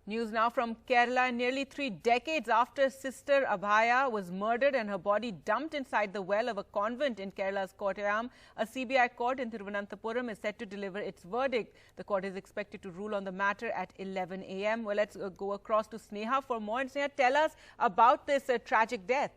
News now from Kerala. Nearly 3 decades after Sister Abhaya was murdered and her body dumped inside the well of a convent in Kerala's Kottayam, a CBI court in Thiruvananthapuram is set to deliver its verdict. The court is expected to rule on the matter at 11 a.m. Well, let's go across to Sneha for more. And Sneha, tell us about this tragic death.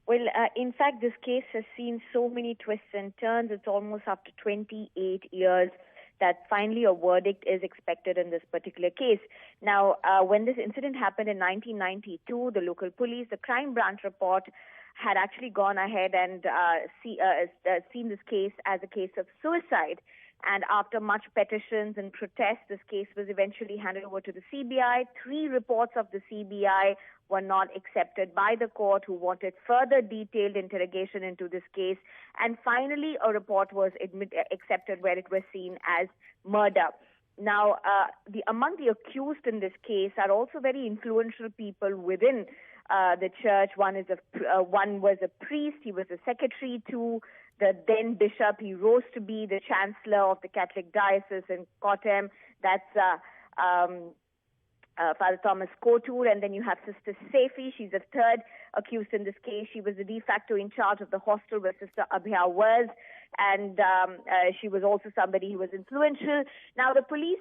Well, in fact, this case has seen so many twists and turns. It's almost after 28 years that finally a verdict is expected in this particular case. Now, when this incident happened in 1992, the local police, the crime branch report, had actually gone ahead and seen this case as a case of suicide. And after much petitions and protests, this case was eventually handed over to the CBI. 3 reports of the CBI were not accepted by the court, who wanted further detailed interrogation into this case. And finally, a report was accepted where it was seen as murder. Now, among the accused in this case are also very influential people within the church. One was a priest. He was a secretary to the then bishop. He rose to be the chancellor of the Catholic diocese in Kottayam. That's Father Thomas Kotur. And then you have Sister Safi. She's the 3rd accused in this case. She was the de facto in charge of the hostel where Sister Abhaya was. And she was also somebody who was influential. Now, the police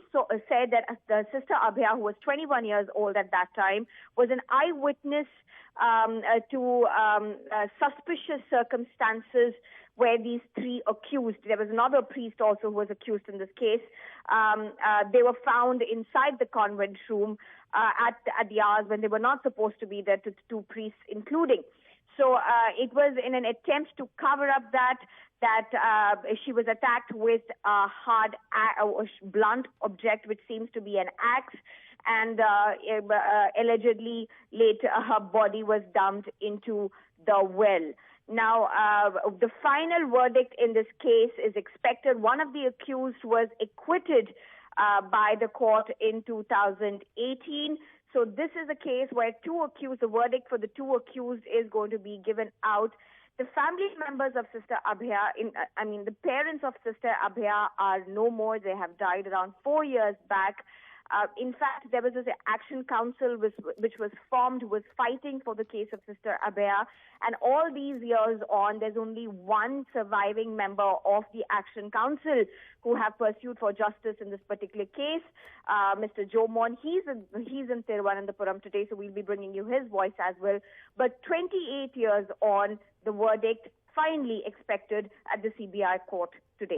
said that the Sister Abhaya, who was 21 years old at that time, was an eyewitness to suspicious circumstances where these 3 accused, there was another priest also who was accused in this case, they were found inside the convent room at the hours when they were not supposed to be there, to 2 priests including. So it was in an attempt to cover up that she was attacked with a blunt object, which seems to be an axe, and allegedly later her body was dumped into the well. Now, the final verdict in this case is expected. One of the accused was acquitted by the court in 2018. So this is a case where 2 accused, the verdict for the 2 accused is going to be given out. The family members of Sister Abhaya, the parents of Sister Abhaya are no more. They have died around 4 years back. In fact, there was this action council which was formed, was fighting for the case of Sister Abhaya. And all these years on, there's only one surviving member of the action council who have pursued for justice in this particular case, Mr. Jomon. He's in Thiruvananthapuram today, so we'll be bringing you his voice as well. But 28 years on, the verdict finally expected at the CBI court today.